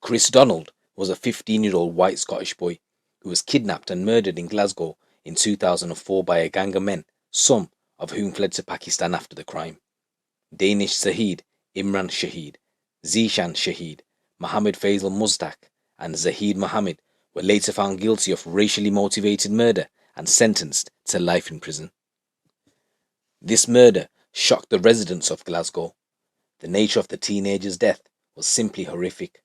Kriss Donald was a 15-year-old white Scottish boy who was kidnapped and murdered in Glasgow in 2004 by a gang of men, some of whom fled to Pakistan after the crime. Danish Zahid, Imran Shahid, Zeeshan Shahid, Mohammed Mushtaq, and Zahid Mohammed were later found guilty of racially motivated murder and sentenced to life in prison. This murder shocked the residents of Glasgow. The nature of the teenager's death was simply horrific.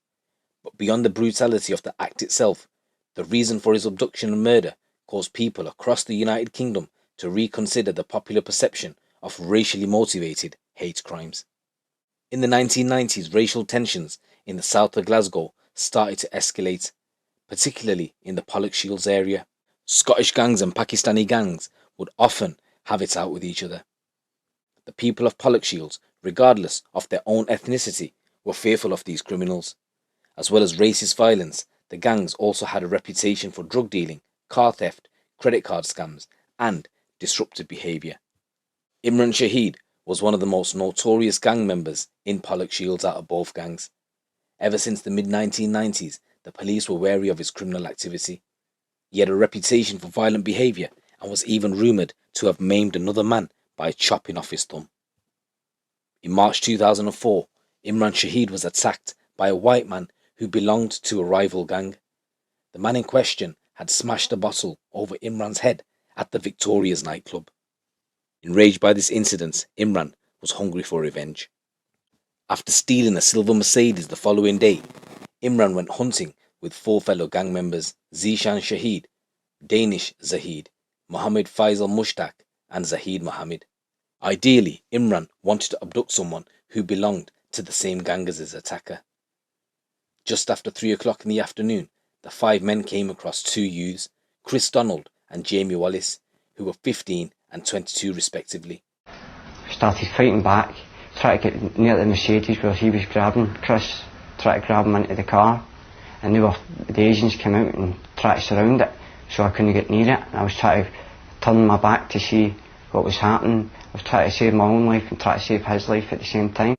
But beyond the brutality of the act itself, the reason for his abduction and murder caused people across the United Kingdom to reconsider the popular perception of racially motivated hate crimes. In the 1990s, racial tensions in the south of Glasgow started to escalate, particularly in the Pollockshields area. Scottish gangs and Pakistani gangs would often have it out with each other. The people of Pollockshields, regardless of their own ethnicity, were fearful of these criminals. As well as racist violence, the gangs also had a reputation for drug dealing, car theft, credit card scams, and disruptive behaviour. Imran Shahid was one of the most notorious gang members in Pollockshields out of both gangs. Ever since the mid-1990s, the police were wary of his criminal activity. He had a reputation for violent behaviour and was even rumoured to have maimed another man by chopping off his thumb. In March 2004, Imran Shahid was attacked by a white man who belonged to a rival gang. The man in question had smashed a bottle over Imran's head at the Victoria's nightclub. Enraged by this incident, Imran was hungry for revenge. After stealing a silver Mercedes the following day, Imran went hunting with four fellow gang members: Zeeshan Shahid, Danish Zahid, Mohammed Mushtaq, and Zahid Mohammed. Ideally, Imran wanted to abduct someone who belonged to the same gang as his attacker. Just after 3 o'clock in the afternoon, the five men came across two youths, Kriss Donald and Jamie Wallace, who were 15 and 22 respectively. Started fighting back, tried to get near the Mercedes where he was grabbing Kriss, tried to grab him into the car, and the Asians came out and tried to surround it, so I couldn't get near it. I was trying to turn my back to see what was happening. I was trying to save my own life and try to save his life at the same time.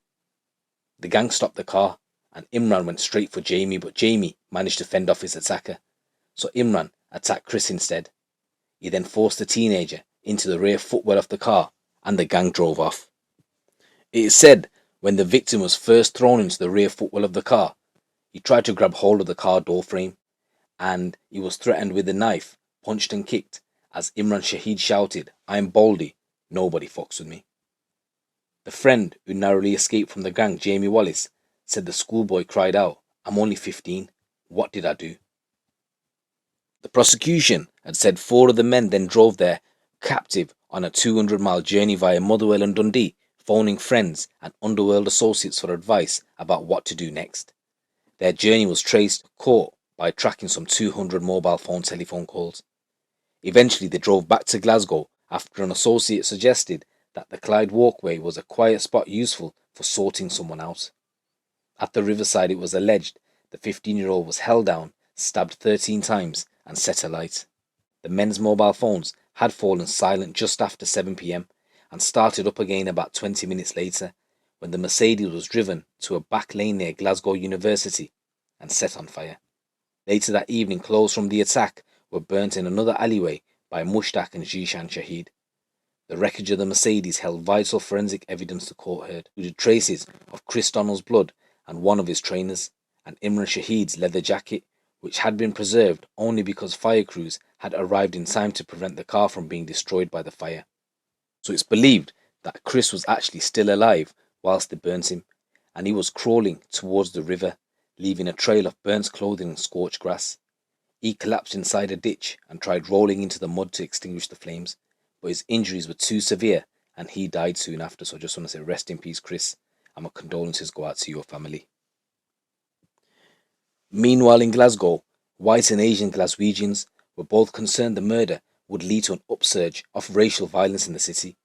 The gang stopped the car and Imran went straight for Jamie, but Jamie managed to fend off his attacker, so Imran attacked Kriss instead. He then forced the teenager into the rear footwell of the car and the gang drove off. It is said when the victim was first thrown into the rear footwell of the car, he tried to grab hold of the car door frame and he was threatened with a knife, punched and kicked as Imran Shahid shouted, "I'm Baldy, nobody fucks with me." The friend who narrowly escaped from the gang, Jamie Wallace, said the schoolboy cried out, "I'm only 15, what did I do?" The prosecution had said four of the men then drove their captive on a 200-mile journey via Motherwell and Dundee, phoning friends and underworld associates for advice about what to do next. Their journey was traced to court by tracking some 200 mobile phone telephone calls. Eventually they drove back to Glasgow after an associate suggested that the Clyde walkway was a quiet spot useful for sorting someone out. At the riverside, it was alleged the 15-year-old was held down, stabbed 13 times and set alight. The men's mobile phones had fallen silent just after 7 p.m. and started up again about 20 minutes later when the Mercedes was driven to a back lane near Glasgow University and set on fire. Later that evening, clothes from the attack were burnt in another alleyway by Mushtaq and Zeeshan Shahid. The wreckage of the Mercedes held vital forensic evidence the court heard, included traces of Kriss Donald's blood and one of his trainers, and Imran Shahid's leather jacket, which had been preserved only because fire crews had arrived in time to prevent the car from being destroyed by the fire. So it's believed that Kriss was actually still alive whilst they burnt him, and he was crawling towards the river, leaving a trail of burnt clothing and scorched grass. He collapsed inside a ditch and tried rolling into the mud to extinguish the flames, but his injuries were too severe and he died soon after. So I just want to say rest in peace, Kriss, and my condolences go out to your family. Meanwhile in Glasgow, white and Asian Glaswegians were both concerned the murder would lead to an upsurge of racial violence in the city,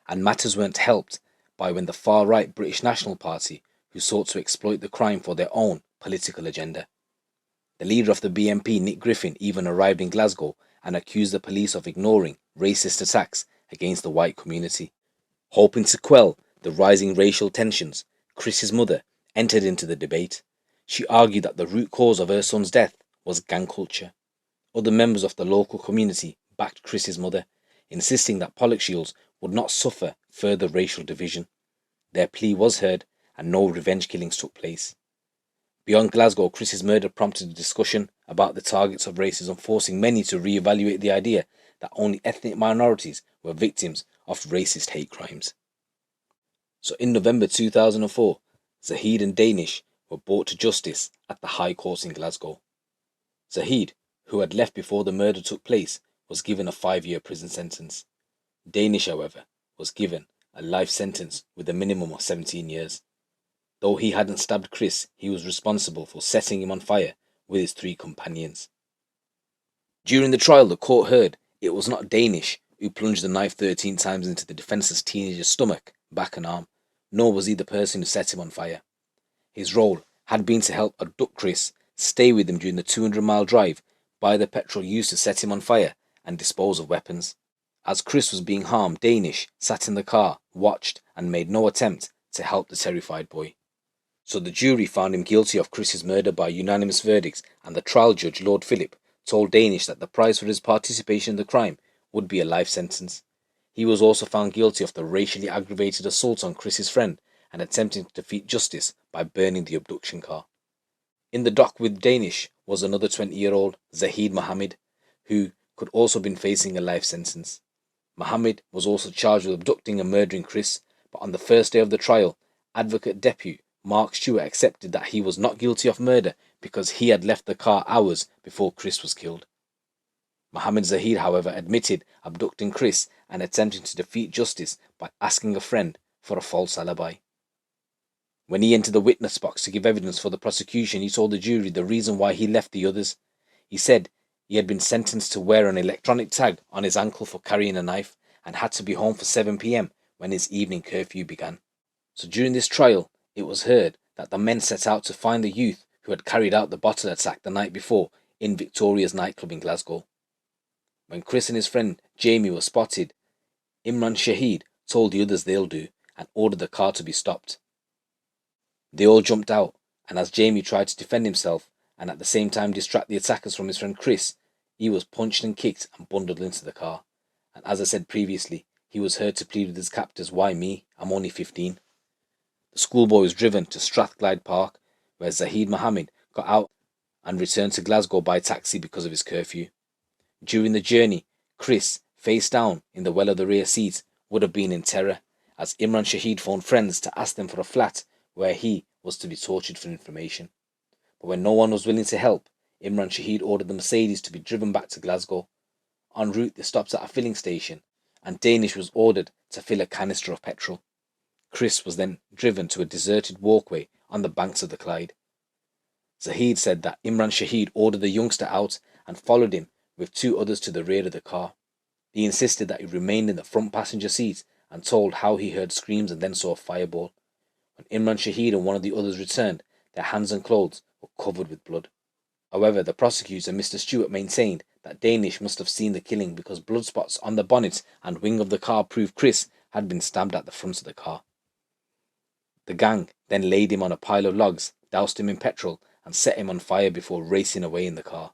and matters weren't helped by when the far-right British National Party, who sought to exploit the crime for their own political agenda. The leader of the BNP, Nick Griffin, even arrived in Glasgow and accused the police of ignoring racist attacks against the white community. Hoping to quell the rising racial tensions, Kriss's mother entered into the debate. She argued that the root cause of her son's death was gang culture. Other members of the local community backed Kriss's mother, insisting that Pollockshields would not suffer further racial division. Their plea was heard, and no revenge killings took place. Beyond Glasgow, Kriss's murder prompted a discussion about the targets of racism, forcing many to re-evaluate the idea that only ethnic minorities were victims of racist hate crimes. So in November 2004, Zahid and Danish were brought to justice at the High Court in Glasgow. Zahid, who had left before the murder took place, was given a 5-year prison sentence. Danish, however, was given a life sentence with a minimum of 17 years. Though he hadn't stabbed Kriss, he was responsible for setting him on fire with his 3 companions. During the trial, the court heard it was not Danish who plunged the knife 13 times into the defenceless teenager's stomach, back and arm, nor was he the person who set him on fire. His role had been to help abduct Kriss, stay with him during the 200-mile drive, buy the petrol used to set him on fire, and dispose of weapons. As Kriss was being harmed, Danish sat in the car, watched, and made no attempt to help the terrified boy. So the jury found him guilty of Kriss's murder by unanimous verdicts, and the trial judge, Lord Philip, told Danish that the price for his participation in the crime would be a life sentence. He was also found guilty of the racially aggravated assault on Kriss's friend and attempting to defeat justice by burning the abduction car. In the dock with Danish was another 20-year-old, Zahid Mohammed, who could also have been facing a life sentence. Mohammed was also charged with abducting and murdering Kriss, but on the first day of the trial, Advocate Depute Mark Stewart accepted that he was not guilty of murder because he had left the car hours before Kriss was killed. Mohammed Zahid, however, admitted abducting Kriss and attempting to defeat justice by asking a friend for a false alibi. When he entered the witness box to give evidence for the prosecution, he told the jury the reason why he left the others. He said he had been sentenced to wear an electronic tag on his ankle for carrying a knife and had to be home for 7 p.m. when his evening curfew began. So during this trial, it was heard that the men set out to find the youth who had carried out the bottle attack the night before in Victoria's nightclub in Glasgow. When Kriss and his friend Jamie were spotted, Imran Shahid told the others they'll do and ordered the car to be stopped. They all jumped out, and as Jamie tried to defend himself and at the same time distract the attackers from his friend Kriss, he was punched and kicked and bundled into the car. And as I said previously, he was heard to plead with his captors, "Why me? I'm only 15. The schoolboy was driven to Strathclyde Park, where Zahid Mohammed got out and returned to Glasgow by taxi because of his curfew. During the journey, Kriss, face down in the well of the rear seat, would have been in terror, as Imran Shahid phoned friends to ask them for a flat where he was to be tortured for information. But when no one was willing to help, Imran Shahid ordered the Mercedes to be driven back to Glasgow. En route, they stopped at a filling station, and Danish was ordered to fill a canister of petrol. Kriss was then driven to a deserted walkway on the banks of the Clyde. Zahid said that Imran Shahid ordered the youngster out and followed him with 2 others to the rear of the car. He insisted that he remained in the front passenger seat and told how he heard screams and then saw a fireball. When Imran Shahid and one of the others returned, their hands and clothes were covered with blood. However, the prosecutor, Mr. Stewart, maintained that Danish must have seen the killing because blood spots on the bonnet and wing of the car proved Kriss had been stabbed at the front of the car. The gang then laid him on a pile of logs, doused him in petrol, and set him on fire before racing away in the car.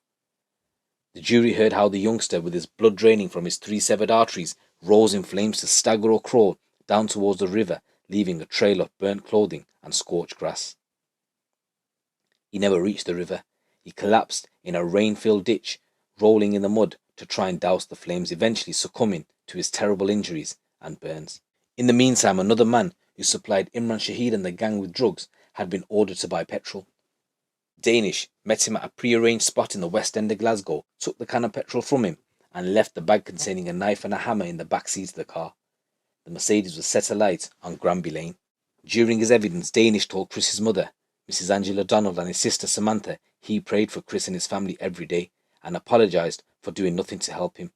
The jury heard how the youngster, with his blood draining from his 3 severed arteries, rose in flames to stagger or crawl down towards the river, leaving a trail of burnt clothing and scorched grass. He never reached the river. He collapsed in a rain-filled ditch, rolling in the mud to try and douse the flames, eventually succumbing to his terrible injuries and burns. In the meantime, another man who supplied Imran Shahid and the gang with drugs had been ordered to buy petrol. Danish met him at a pre-arranged spot in the West End of Glasgow, took the can of petrol from him, and left the bag containing a knife and a hammer in the back seat of the car. The Mercedes was set alight on Granby Lane. During his evidence, Danish told Kriss's mother, Mrs. Angela Donald, and his sister Samantha he prayed for Kriss and his family every day and apologised for doing nothing to help him.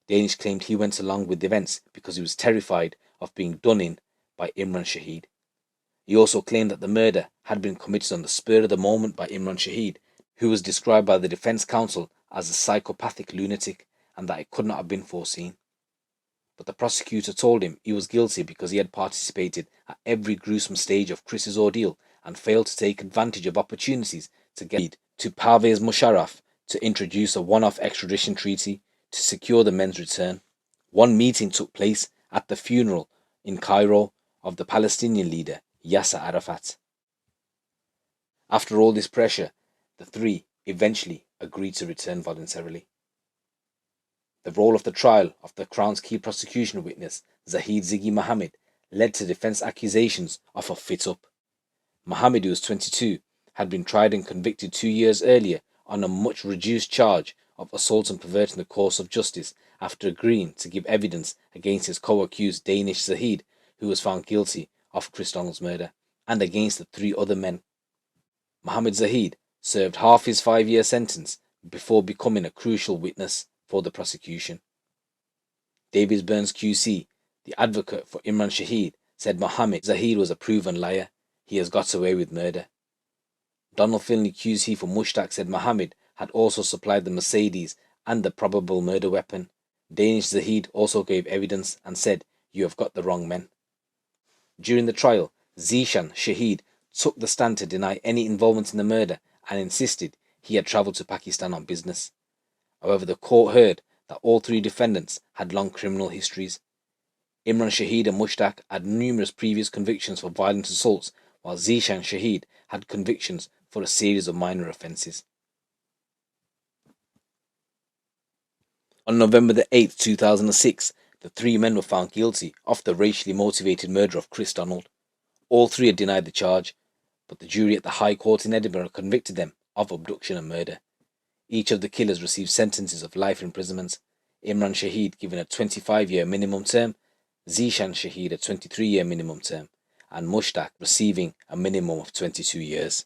Danish claimed he went along with the events because he was terrified of being done in by Imran Shahid. He also claimed that the murder had been committed on the spur of the moment by Imran Shahid, who was described by the defence counsel as a psychopathic lunatic, and that it could not have been foreseen. But the prosecutor told him he was guilty because he had participated at every gruesome stage of Kriss's ordeal and failed to take advantage of opportunities to get to Parvez Musharraf to introduce a one-off extradition treaty to secure the men's return. One meeting took place at the funeral in Cairo of the Palestinian leader Yasser Arafat. After all this pressure, the three eventually agreed to return voluntarily. The role of the trial of the Crown's key prosecution witness, Zahid Ziggy Mohammed, led to defense accusations of a fit-up. Mohammed, who was 22, had been tried and convicted 2 years earlier on a much reduced charge of assault and perverting the course of justice after agreeing to give evidence against his co-accused Danish Zahid, who was found guilty of Kriss Donald's murder, and against the 3 other men. Mohammed Zahid served half his 5-year sentence before becoming a crucial witness for the prosecution. David Burns QC, the advocate for Imran Shahid, said Mohammed Zahid was a proven liar. He has got away with murder. Donald Finley QC for Mushtaq said Mohammed had also supplied the Mercedes and the probable murder weapon. Danish Zahid also gave evidence and said, "You have got the wrong men." During the trial, Zeeshan Shahid took the stand to deny any involvement in the murder and insisted he had travelled to Pakistan on business. However, the court heard that all 3 defendants had long criminal histories. Imran Shahid and Mushtaq had numerous previous convictions for violent assaults, while Zeeshan Shahid had convictions for a series of minor offences. On November the 8th, 2006, the 3 men were found guilty of the racially motivated murder of Kriss Donald. All 3 had denied the charge, but the jury at the High Court in Edinburgh convicted them of abduction and murder. Each of the killers received sentences of life imprisonment, Imran Shahid given a 25-year minimum term, Zeeshan Shahid a 23-year minimum term, and Mushtaq receiving a minimum of 22 years.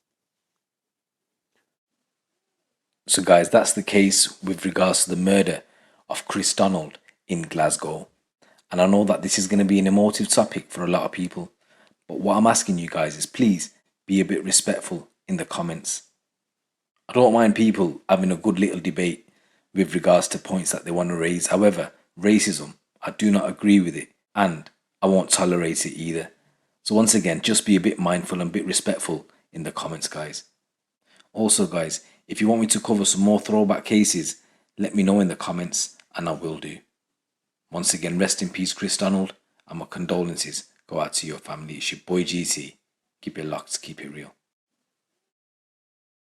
So guys, that's the case with regards to the murder of Kriss Donald in Glasgow. And I know that this is going to be an emotive topic for a lot of people, but what I'm asking you guys is please be a bit respectful in the comments. I don't mind people having a good little debate with regards to points that they want to raise. However, racism, I do not agree with it, and I won't tolerate it either. So once again, just be a bit mindful and a bit respectful in the comments, guys. Also, guys, if you want me to cover some more throwback cases, let me know in the comments and I will do. Once again, rest in peace, Kriss Donald, and my condolences go out to your family. It's your boy GT. Keep it locked, keep it real.